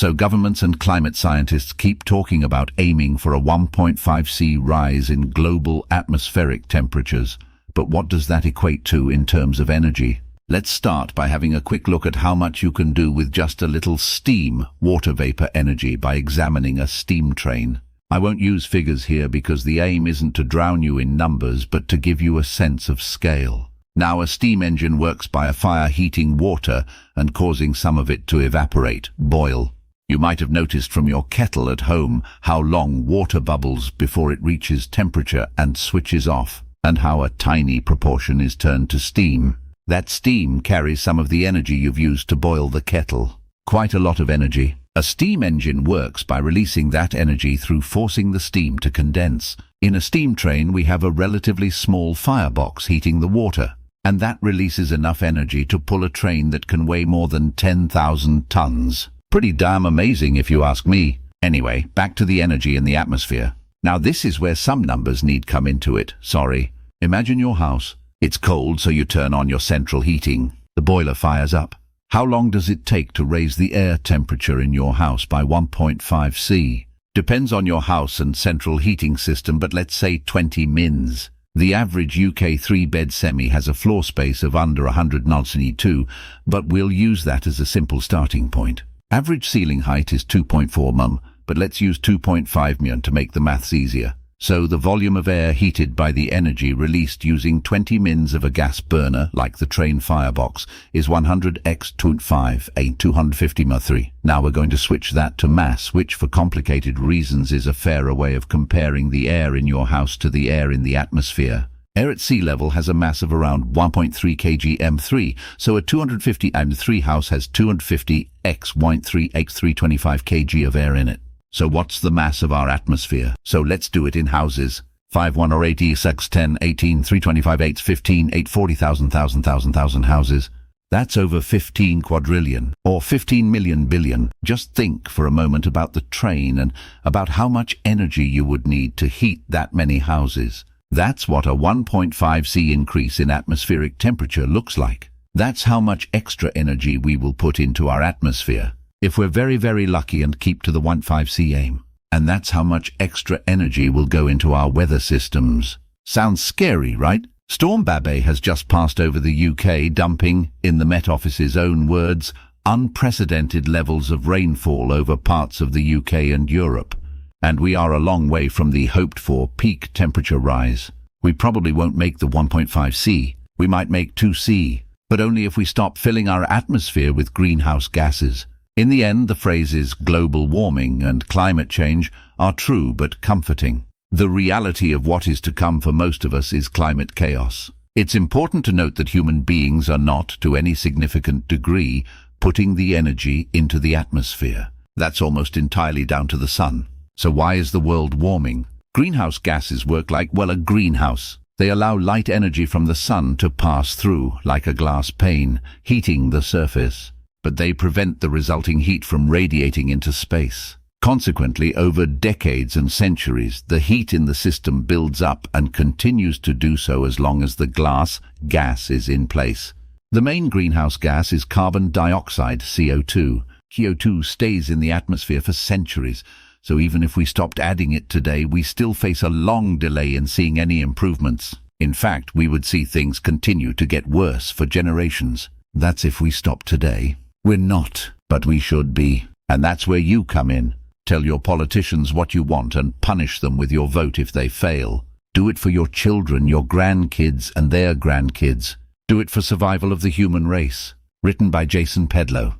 So governments and climate scientists keep talking about aiming for a 1.5°C rise in global atmospheric temperatures. But what does that equate to in terms of energy? Let's start by having a quick look at how much you can do with just a little steam water vapor energy by examining a steam train. I won't use figures here because the aim isn't to drown you in numbers but to give you a sense of scale. Now, a steam engine works by a fire heating water and causing some of it to evaporate, boil. You might have noticed from your kettle at home how long water bubbles before it reaches temperature and switches off, and how a tiny proportion is turned to steam. That steam carries some of the energy you've used to boil the kettle. Quite a lot of energy. A steam engine works by releasing that energy through forcing the steam to condense. In a steam train, we have a relatively small firebox heating the water, and that releases enough energy to pull a train that can weigh more than 10,000 tons. Pretty damn amazing if you ask me. Anyway, back to the energy in the atmosphere. Now this is where some numbers need come into it. Sorry. Imagine your house. It's cold, so you turn on your central heating. The boiler fires up. How long does it take to raise the air temperature in your house by 1.5°C? Depends on your house and central heating system, but let's say 20 mins. The average UK 3-bed semi has a floor space of under 192, but we'll use that as a simple starting point. Average ceiling height is 2.4 mm, but let's use 2.5 mm to make the maths easier. So the volume of air heated by the energy released using 20 mins of a gas burner, like the train firebox, is 100 x 2.5, a 250 m3. Now we're going to switch that to mass, which for complicated reasons is a fairer way of comparing the air in your house to the air in the atmosphere. Air at sea level has a mass of around 1.3 kg m3, so a 250 m3 house has 250 x 1.3 x 325 kg of air in it. So what's the mass of our atmosphere? So let's do it in houses. 5, 1 or 80, 6, 10, 18, 325, 8, 15, 8, 40,000 houses. That's over 15 quadrillion, or 15 million billion. Just think for a moment about the train and about how much energy you would need to heat that many houses. That's what a 1.5°C increase in atmospheric temperature looks like. That's how much extra energy we will put into our atmosphere, if we're very, very lucky and keep to the 1.5°C aim. And that's how much extra energy will go into our weather systems. Sounds scary, right? Storm Babet has just passed over the UK, dumping, in the Met Office's own words, unprecedented levels of rainfall over parts of the UK and Europe. And we are a long way from the hoped-for peak temperature rise. We probably won't make the 1.5°C. We might make 2°C, but only if we stop filling our atmosphere with greenhouse gases. In the end, the phrases global warming and climate change are true but comforting. The reality of what is to come for most of us is climate chaos. It's important to note that human beings are not, to any significant degree, putting the energy into the atmosphere. That's almost entirely down to the sun. So why is the world warming? Greenhouse gases work like, well, a greenhouse. They allow light energy from the sun to pass through, like a glass pane, heating the surface. But they prevent the resulting heat from radiating into space. Consequently, over decades and centuries, the heat in the system builds up and continues to do so as long as the gas is in place. The main greenhouse gas is carbon dioxide, CO2. CO2 stays in the atmosphere for centuries, so even if we stopped adding it today, we still face a long delay in seeing any improvements. In fact, we would see things continue to get worse for generations. That's if we stop today. We're not, but we should be. And that's where you come in. Tell your politicians what you want and punish them with your vote if they fail. Do it for your children, your grandkids, and their grandkids. Do it for survival of the human race. Written by Jason Pedlow.